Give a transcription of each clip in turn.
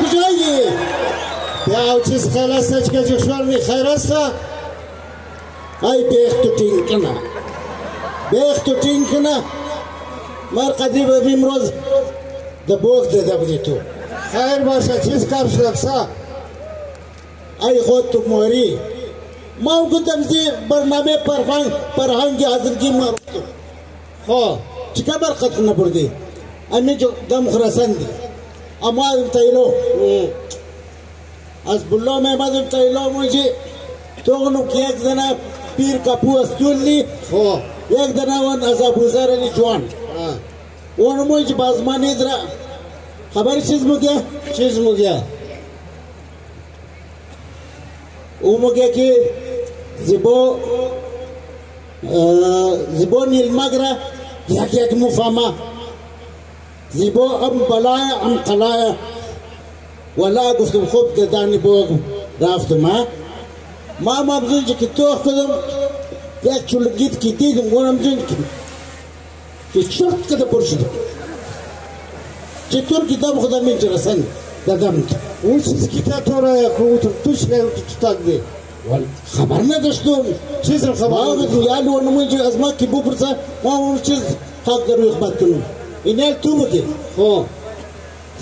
کجایی؟ بیاو چیز خلاص که جشور می خیرسته ای بیخ تو تینکنه بیخ تو تینکنه مر قدیب بیمروز دبوک داده بودی تو خیر باشه چیز کار شده بسا ای خود تو موری ما گفتم دی برنامه پرهنگی حاضرگی ما رفتو خواه چکا برخط نبردی امی جو دم خراسان دی اما تایلو از بلا محمد تایلو مجھے توغنو که یک دنه پیر کپو استولی خواه یک دنه ون از ابوزر علی جوان اونو مجھے بازمانی درا خبر چیز مگیا؟ چیز مگیا او مگیا که زیبو نیلمگره یک مفهمه زیبو ام بلایا ام قلایا ولا گفتم خوب دانی بوغ رفتم ما مبزون که توخ کدم یک چولگیت که دیدم گونم زون که چرت کده پرشدم چطور کتاب خدا می جرسن دادم اون چیز کتاب تو را یکوتم توش که تاک دی خبر نداشتم چیز رو خبر نداشتم یعنی اونمون جو از ما که بپرسه ما اون چیز حق در روی خبت کنم اینال تو بگی خواه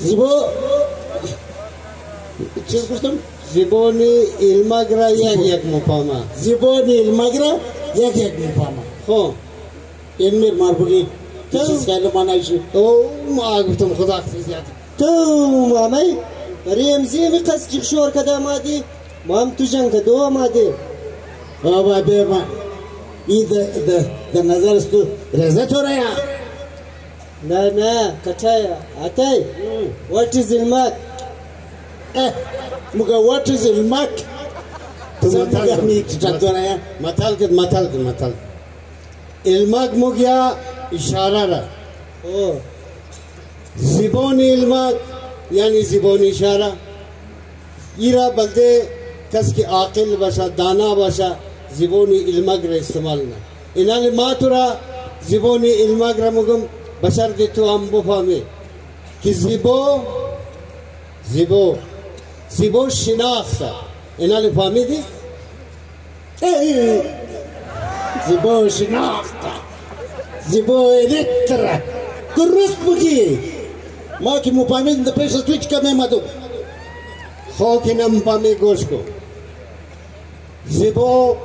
زیبا چیز گفتم زیبانی علمگره یک مفهمه زیبانی علمگره یک مفهمه خواه این میر مار بگی چیز خیلی مانایشی او ما گفتم خدا خفیزیت تو مامی رمزی می قصد جخشور کده آمدی ما هم تو جنگ کده آمدی بابا بیما ای در نظر است تو رزه تو ریا نه کتای آتای what is ilmak مگه what is ilmak تو مطال می کتاب تو ریا مطال کد ilmak مگیا اشاره را زبان علمات یعنی زبان اشاره ایرا بلده کس کی عاقل باشه دانا باشه زبان علمات را استعمال نه اینال ما تو را زبان علمات را مگم بشر دی تو هم بفهمی که زیبو شناخته اینال فهمیدی؟ زیبو شناخته زیبو الکتره درست بگی ما که مفهمید در پیش از توی چکا میمدو خواه که نمفهمی گوش کن زیبو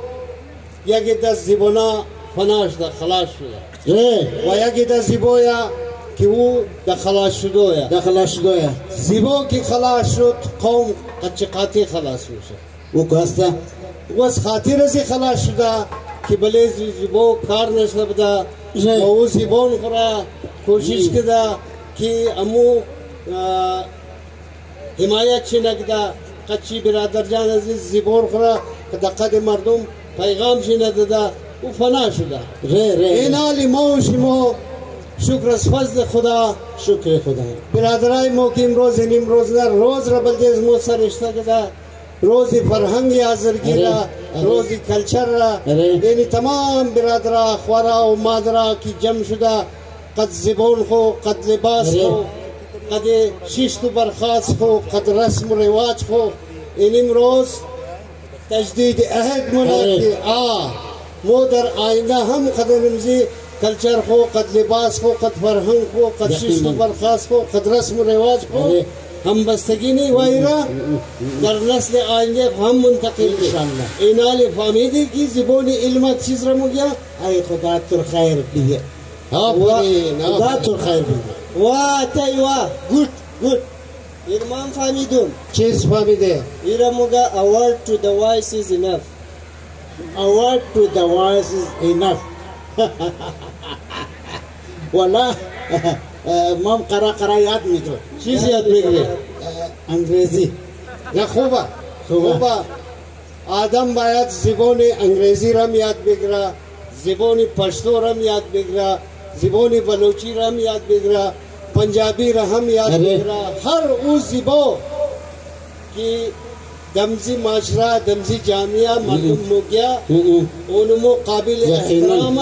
یکی دست زیبونا فناش در خلاص شده و یکی دست زیبویا که او در خلاص شده زیبو که خلاص شد قوم قچقاتی خلاص میشه او کاسته و از خاطر ازی خلاص شده که بله زیبو کار نشده بده و او زیبون خورا کوشش کده که امو حمایت چی نکده قچی برادر جان عزیز زیبون خورا که دقت مردم پیغام چی ندده او فنا شده این حالی ما و شما شکر از فضل خدا شکر خدا برادرای ما که امروز روز را بلده از ما سرشته کده روزی فرهنگی آزرگی را روزی کلچر را یعنی تمام برادرها خوارا و مادرها که جمع شده قد زبان خو قد لباس خو قد شیشت و برخاست خو قد رسم و رواج خو این امروز تجدید عهد مناتی مو در آینده هم قد نمزی کلچر خو قد لباس خو قد فرهنگ خو قد شیشت و برخاست خو قد رسم و رواج خو هم بستگی نہیں وائرہ در نسل آئندے ہم منتقل انشاءاللہ اینال فامیدی کی زبانی علمات چیز رمو گیا ای خدا تر خیر بیگه خدا تر خیر بیگه واه تایوا good ایرمان فامیدون چیز فامیده ایرموگا a word to the wise is enough a word to the wise is enough والا مام قرا یاد میکنه چیز یاد بگیره انگریزی یا خوبه آدم باید زبان انگریزی رم یاد بگیره زبان پشتو رم یاد بگیره زبان بلوچی رم یاد بگیره پنجابی رم یاد بگیره هر او زبان که دمزی معاشره دمزی جامعه معلوم ہو گیا اونمو قابل احترام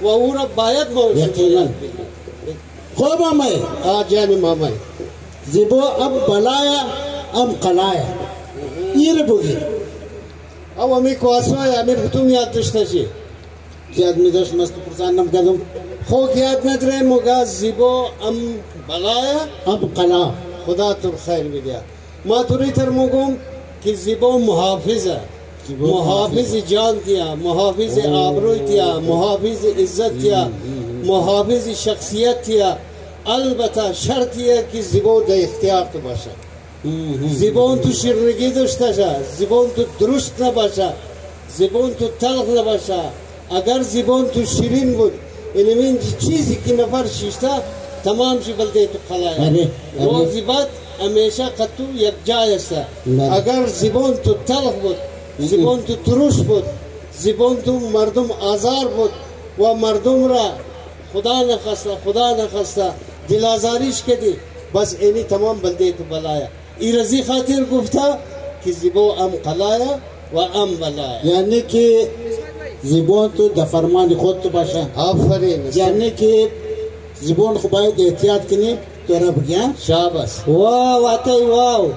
و او را باید موجود خوب مامای جان مامای زیبا ام بلایا ام قلایا ایره بگی او امی کواسوای امیر خطوم یاد داشته شی زیاد میداشت مست پرسانم کدوم خوک یاد نداره مگا زیبا ام بلایا ام قلا خدا تو خیر بده ما توری تر مگم که زیبا محافظه محافظ جان تیا محافظ آبروی تیا محافظ عزت تیا محافظ شخصیت تیا البته شرطیه که زیبا در اختیار تو باشه زبان تو شیرینی داشته باشه زبان تو درشت نباشه زبان تو تلخ نباشه اگر زبان تو شیرین بود این چیزی که نفر شیشته تمام شی بلده تو خلایه روزی بعد همیشه قطو یک جای است اگر زبان تو تلخ بود زبان تو ترش بود زبان تو مردم آزار بود و مردم را خدا نخواسته دل آزاریش کردی بس اینی تمام بلده تو بلایا ایرزی خاطر گفتا که زیبا ام قلایا و ام بلایا یعنی که زبان تو در فرمان خود تو باشه آفرین یعنی که زبان خو باید احتیاط کنی تو را بگیان شاباس واو اتای واو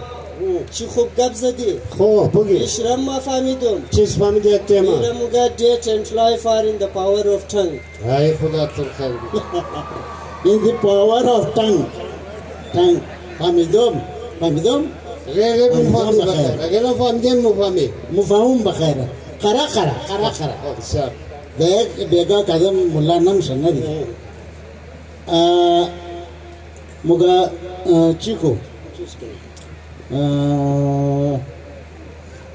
چی خوب گپ زدی خوب بگی اشرم ما فهمیدم چیز فهمیدی یک تیما ایرموگا death and life are in the power of tongue ای خدا تو خیر in the power of tongue فهمیدم ره مفهمی بخیر اگر نفهمیدیم مفهمی مفهوم بخیره قرا بسیار دیگه بیگا کدام ملا نمشه ندی مگا چیکو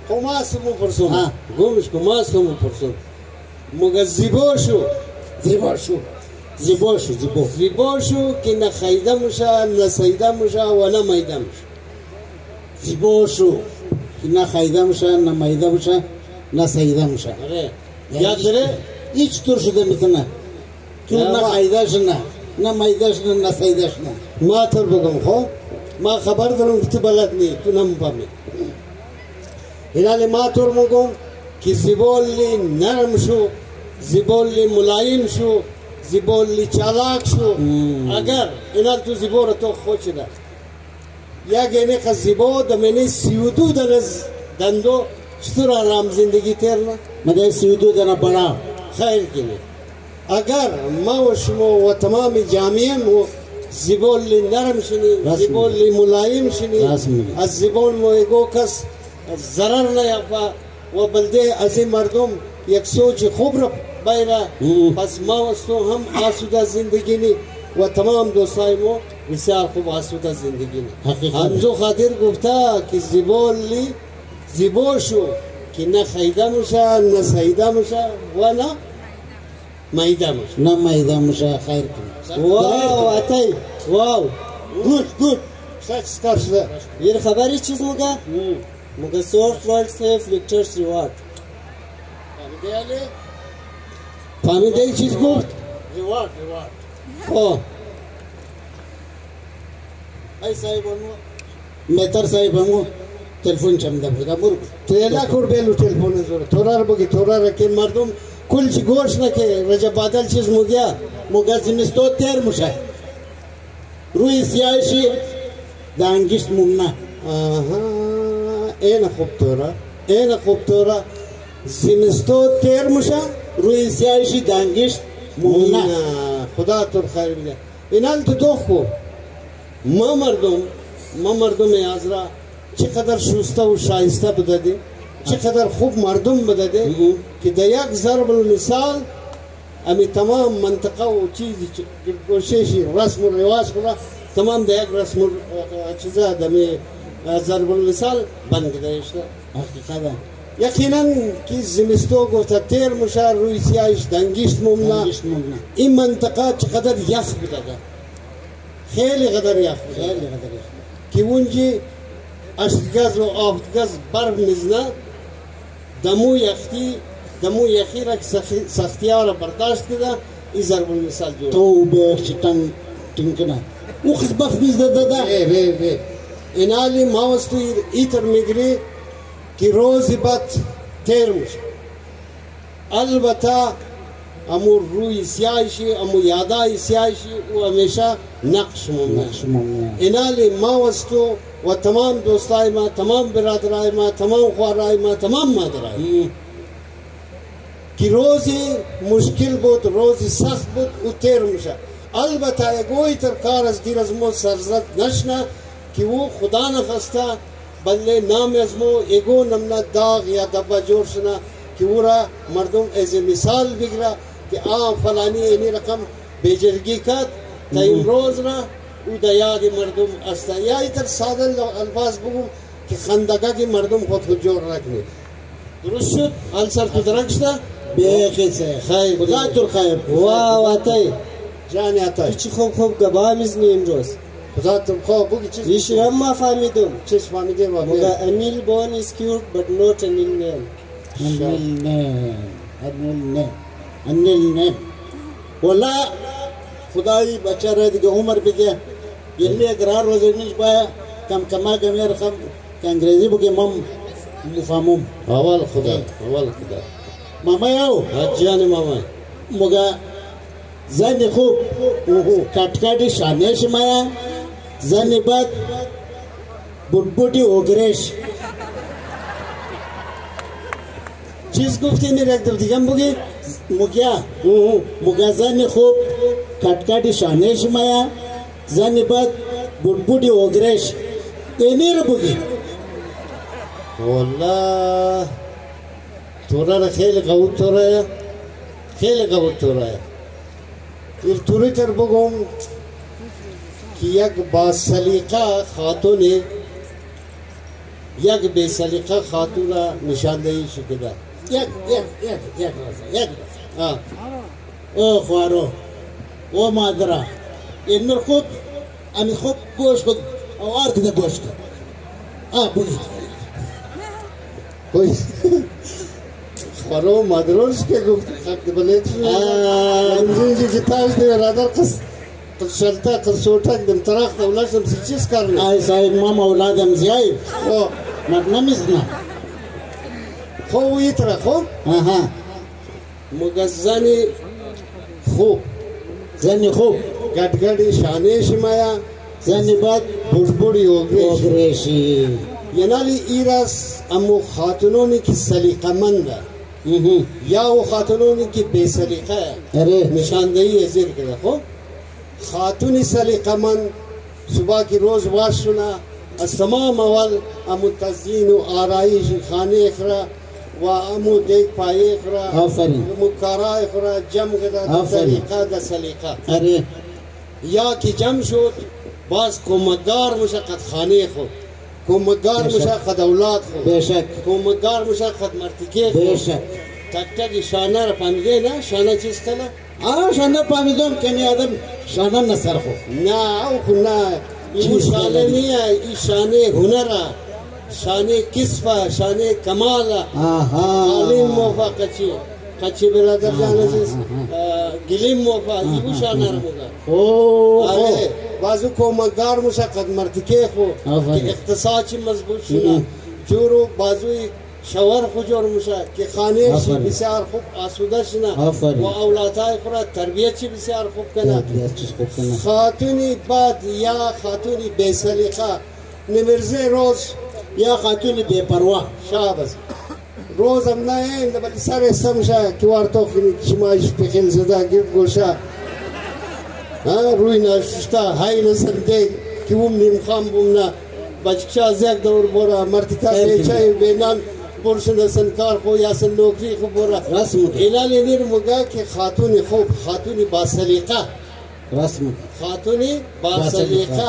کماسمو پرسون گمش کماسمو پرسون مگا زیبا شو که نه خیده میشه نه سیده میشه و نه میده میشه زیبا شو که نه خیده میشه نه میده میشه نه سیده میشه یاد داره هیچ طور شده میتونه تو نه خیدهش نه میدهش نه سیدهش نه ما تر بگم خب ما خبر دارم که تو بلد نی تو نمیفهمی اینالی ما تر میگم که زیبالی نرم شو زیبالی ملایم شو زیبالی چالاک شو اگر اینال تو زیبا رو تو خود شده یک اینه که زیبا دمینه 32 دندو چطور آرام زندگی ترنا مده 32 دنه بڑا خیر کنی اگر ما و شما و تمام جامعه و زیبالی نرم شنی زیبالی ملایم شنی از زیبال مویگو کس ضرر نیافا و بلده از این مردم یک سوچ خوب را بیره پس ما و تو هم آسوده زندگی نی و تمام دوستای ما بسیار خوب آسوده زندگی نی همزو خاطر گفتا که زیبالی زیبا شو که نه خیده میشه نه سیده میشه و نه میده میشه خیر کنی واو اتای واو گود سکس شده یه خبری چیز مگه soft words have victor's reward فهمیده ای چیز گفت؟ ریوارد ای صاحبانو مهتر صاحبانو تلفن چمده بوده مرگو تو یلا کور بیلو تلفون زوره تورا رو بگی تورا رو که مردم کل چی گوش نکه رجا بادل چیز مگیا مگا زمستو تیر مشه روی سیایشی دانگشت ممنه این خوب تورا زمستو تیر مشه روی سیایشی دانگشت ممنه خدا تور خیر بده اینال تو دوخ کو ما مردم ازرا چقدر شوسته و شایسته بوده چقدر خوب مردم بوده که در یک ضرب المثال امی تمام منطقه و چیزی گوششی رسم و رواج کنه تمام در یک رسم و چیزا دمی ضرب المثال بند گذاشته حقیقتا یقینا که زمستو گفته تیر مشه روی سیاهش دنگشت ممنه این منطقه چقدر یخ بوده خیلی قدر یخ بوده که اونجی اشتگاز و آفتگاز برف میزنه دمو یخی را سختی ها را برداشت کده این ضرب المثال جوڑ تو بخشی تنگ کنه او خزبف میزده داده اینالی ماوستو ایتر میگری که روزی بد تیر میشه البته امو روی سیاسی امو یادای سیاسی و همیشه نقش ممنون اینالی ما وستو و تمام دوستای ما تمام برادرای ما تمام خوارای ما تمام مادرای که روزی مشکل بود روزی سخت بود و تیر میشه البته اگوی تر کار از گیر از مو سرزد نشنه که او خدا نخسته بله نام از مو اگو نمنا داغ یا دبا جور شنه که او را مردم از مثال بگیره که فلانی اینی رقم بیجرگی کد تا امروز را او دا یاد مردم است یا ایتر ساده الفاظ بگم که خندگاه مردم خود جور رکنی درست شد؟ حال سر تو درک شده؟ بیخی سه خیر خدا تر خیر واو عطای جانی عطای چی خوب گباه میزنی امروز خدا تر خوب بگی چیز ایشرم ما فهمیدم چیز فهمیده با مگه انیل بون is cute but not anil name Anil نه ولا خدای بچاره دیگه عمر بگه یعنی اقرار روزنیش باید کم کما کمی رقم که انگریزی بگه مم مفهمم اول خدا ماما یاو جانی ماما مگه زن خوب کٹکاٹی شانش مایا زن بد بودبودی اوگرش چیز گفتی میره یک دو دیگه بگی مگه زن خوب کٹکاٹی شانش مایا زن بد بودبودی اوگرش اینی رو بگی والله تورا خیلی قوت تورا خیلی قوت تورا این توری تر بگم که یک با سلیقه خاتون یک بی سلیقه خاتون را نشاندهی شکده یک او خوارو او مادرا این خوب امی خوب گوش کن او آر کده گوش کن بگی کوئی خورو مادروش که گفت خب بلیت اینجی که تاش دی برادر قص شلتا قص سوٹک دم تراخ دولاشم سی چیز کرنه ای صاحب مام اولادم زیای نمیزنه خو وی ترا خو مگزنی خوب زنی خوب گدگدی شانه شمایا زنی بد بڑبڑی اوگریشی ینالی ایراس امو خاتونونی کی سلیقه منده یا او خاتونونی کی بے سلیقه نشاندهی ازیر کرده خو خاتونی سلیقه من صبح کی روز واشونا از تمام اول امو تزیین و آرایش خانه اخرا و امو دیگ پای اخرا امو کارا اخرا جمع کده دا طریقه دا سلیقه یا کی جمع شد باز کمکگار مشقت خانه خود کمکگار مشقت اولاد خود بیشک کمکگار مشقت مرتکه خود بیشک تک تک شانه را پامیده نه شانه چیز کنه شانه پامیدم کنی آدم شانه نسر خود نه او نه این شانه نیه این شانه هنره شانه کسفه شانه کماله عالم موفا قچی برادر جانه چیز گلیم موفا ایو شانه رو بگه بازو کمکگار مشقت مرتکه خو که اقتصاد چی مضبوط شده جورو بازوی شور خو جور مشه که خانه چی بسیار خوب آسوده شنه و اولادهای خورا تربیت چی بسیار خوب کنه خاتونی بد یا خاتونی بے سلیقه نمرزه روز یا خاتونی بے پروا شابس روز هم نه این بلی سر استمشه که وارتو کنی شمایش پخیل زده گرد گوشه روی نشسته های نسنده که اون نیمخام بومنه بچکشه از یک دور بوره مرتکه بیچه بینان برشن سنکار خو یا سن نوکری خو بوره ایلالی نیر مگه که خاتون خوب خاتونی با سلیقه خاتونی با سلیقه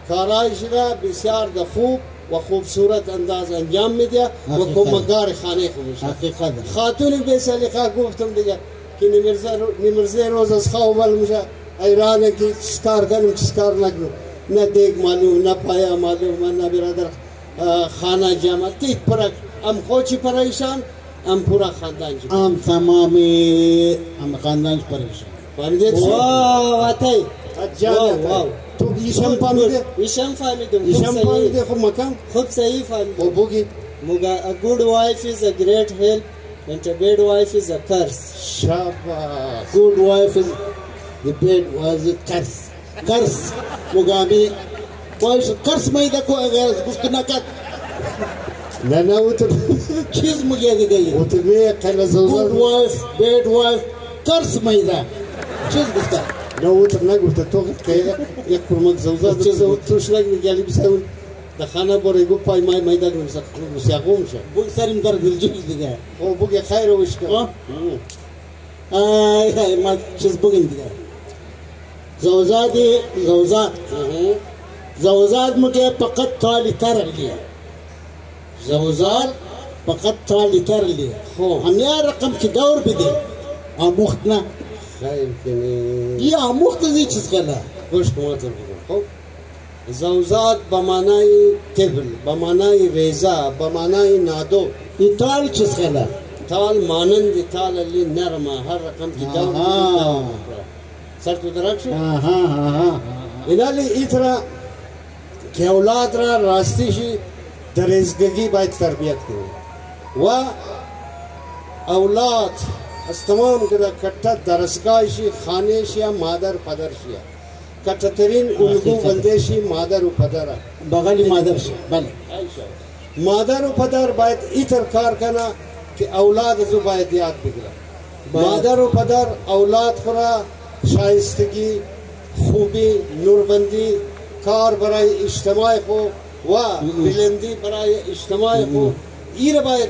کارایش را بسیار د خوب و خوبصورت انداز انجام میده و کمکگار خانه خوبش خاتونی به سلیقه گفتم دیگه که نمرزه روز از خواب میشه ایرانه که چیزکار کنم چیزکار نکنم نه دیگ معلوم نه پایا معلوم نه برادر خانه جمع تیت پرک ام خوچی پریشان ام پورا خاندان چی ام تمامی ام خاندانش پریشان فهمیده چی؟ واو عطای واو تو ایشم فهمیده؟ ایشم فهمیدم ایشم فهمیده خب مکم؟ خود صحیح فهمیدم خب بگی a good wife is a great help And a bad wife is a curse. شاباش. Good wife is the bad was a curse. Curse. مقامي وايش curse ما إذا كو أغير بسكنا كات. لا لا وتر. چیز مجھے گئی. وتر كلا زوجة. Good wife, bad wife, curse ما إذا. چیز بسكنا. لا وتر نقول تتوقع كي يكبر مك زوجة. زوجة توشلك نجالي بسهول. دخانه بوريگو پای مای مایدا مسیاقوم شه بو سریم در دلجوی دیگه او بوگه خیر وش که ای ما چیز بگیم دیگه زوزاد مجھے فقط تالی تر لیه زوزاد فقط تالی تر لیه هم یا رقم که دور بده آموختنا خیر کنی یا آموخت زی چیز کنه گوش کماتر بگم خوب زوزات بمانای طفل بمانای ریزا بمانای نادو ایتال چیز خلا تال مانند تال اللي نرمه هر رقم کی دور سر تو درک شو اینالی ایترا که اولاد را راستی شی درزگی باید تربیت کنی و اولاد از تمام کده کتا درسگاه شی خانه شیا مادر پدر شیا کتترین الگو بلدشی مادر و پدر بغلی مادر شد بله مادر و پدر باید ایتر کار کنه که اولاد ازو باید یاد بگیره مادر و پدر اولاد خورا شایستگی خوبی نوربندی کار برای اجتماع خو و بلندی برای اجتماع خو ایر باید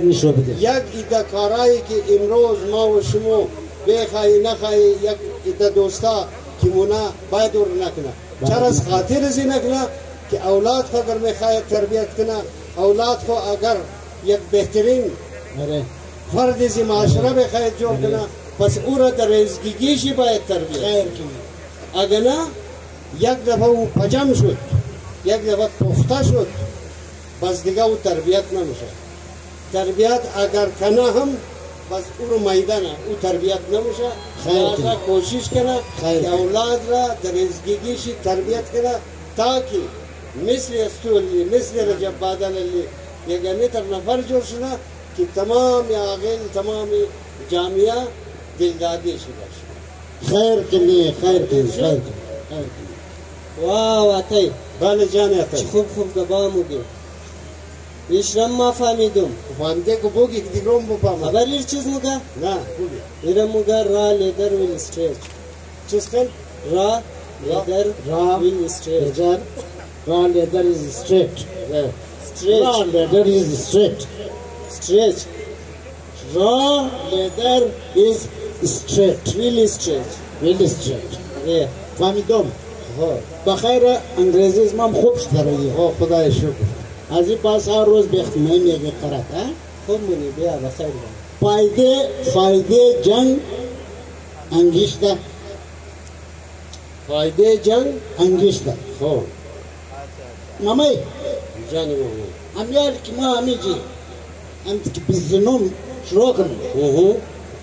نشو بده یک ایده کارایی که امروز ما و شما بخوایی نخوایی یک ایده دوستا کیمونا باید دور نکنه چرا از خاطر ازی نکنه که اولاد کو اگر میخواه تربیت کنه اولاد کو اگر یک بهترین فرد ازی معاشره بخواه جور کنه پس او را در رزگیگیشی باید تربیت کنه اگر نه یک دفعه او پجم شد یک دفعه پخته شد بس دیگه او تربیت نمیشه تربیت اگر کنه هم بس او رو میدانه او تربیت نمیشه لازم کوشش کنه که اولاد را در ازگیگیشی تربیت کنه تاکه مثل استولی مثل رجب بادل اللي یگانی تر نفر جور شده که تمام عاقل تمام جامعه دلدادی شده خیر کنی واو عطی بله جان عطی خوب گبا موگی ایشرم ما فهمیدم فهمیده که بوگی که دیگرم بفهمم خبر ایر چیز موگا؟ نه بوگی ایرم موگا را لیدر ویل استریچ چیز کن؟ را لیدر ویل استریچ را لیدر is straight را لیدر is straight را لیدر is straight ویل استریچ فهمیدم بخیر انگریزی اسمم خوب شده خدای شکر از این پاس هر روز به اختماعی میگه قرات خوب منی بیا بخیر فایده جنگ انگیشته فایده جنگ انگیشته خوب مامای جاني ماما امیال که ما همیجی انت که بزنم شروع کنم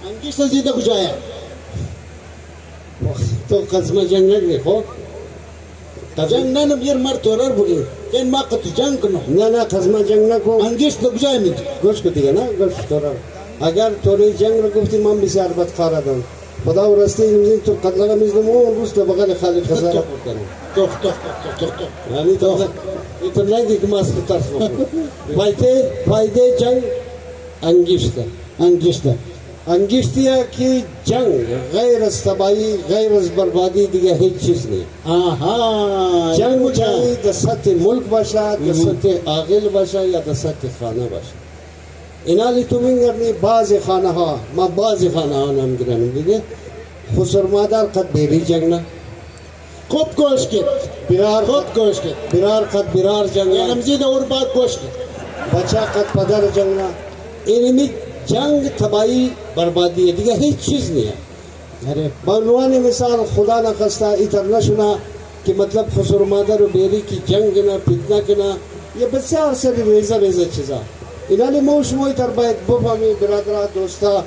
انگیشته زیده کجایا تو قسم جنگ نگری خوب جنگ ننم یر مر تورر بگی کن ما قط جنگ کنم نه قسم جنگ نکو انگیشته کجای میدی گوش کو دیگه نه گوش تورر اگر توری جنگ رو گفتی من بسیار بدکارم خدا و راستی میزین تو قتلگا میزنم اون روز تو بغل خالی خزانه بکنم توخ یعنی تو ایتر نگی که ما سپتاس بکنم فایده جنگ انگیشته که جنگ غیر از تباهی غیر از بربادی دیگه هیچ چیز نیست جنگ چاهی در سطح ملک باشه در سطح عاقل باشه یا در سطح خانه باشه اینالی تو میگردی بعضی خانه ها ما بعضی خانه ها نمیگرنم دیگه خسر مادر قد بیری جنگ نه خوب گوش کن برار قد برار جنگ نه نمزید اور بات گوش کن بچه قد پدر جنگ نه اینمی جنگ تباهی بربادی دیگه هیچ چیز نیست بانوانی مثال خدا نخسته ایتر نشونه که مطلب خسر مادر و بیری کی جنگ نه فتنه کنه یه بسیار سری ریزه چیزا اینالی ما شما ایتر باید بفهمی برادرها دوستا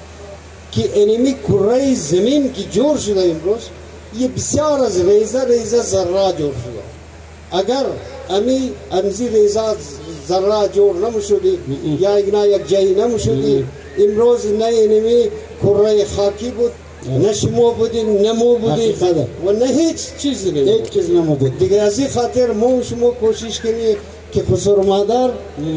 که اینمی کره زمین که جور شده امروز یه بسیار از ریزه ذره جور شده اگر امزی ریزه ذره جور نمشدی یا اینا یک جایی نمشدی امروز نه اینمی کره خاکی بود، نه شما بودین، نه ما بودیم و نه هیچ چیزی نبود. هیچ چیز نمود دیگه از این خاطر ما و شما کوشش کنیم که خسر مادر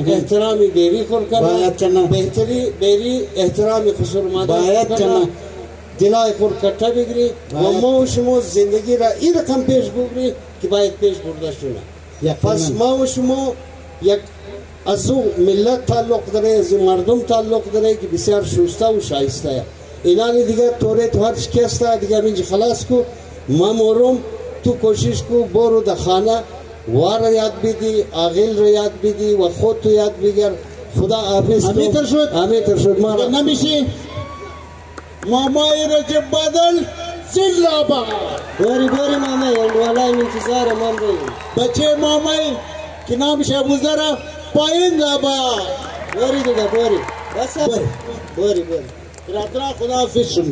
احترامی بیری خور کنه، بهتری بیری احترامی خسر مادر کنه، دلای خور کٹھا بگیری و ما و شما زندگی را این رقم پیش ببری که باید پیش برده شونه. پس ما و شما یک از او ملت تعلق داره، از مردم تعلق داره که بسیار شوسته و شایسته است. اینانی دیگه طوره تو هر شکسته دیگه اینجا خلاص کو. ما مورم تو کوشش کو برو در خانه وار یاد بیدی، عاقل رو یاد بیدی و خود تو یاد بگیر. خدا حافظ تو. آمیتر شد مارا نمیشی مامای رجب بدل زنده‌باد. باری مامای والا انتظار من رہی. بچه مامای که نامش ابوذر پاینده‌باد. باری دیگه باری. بس باری. راترا خدا حافظ شد.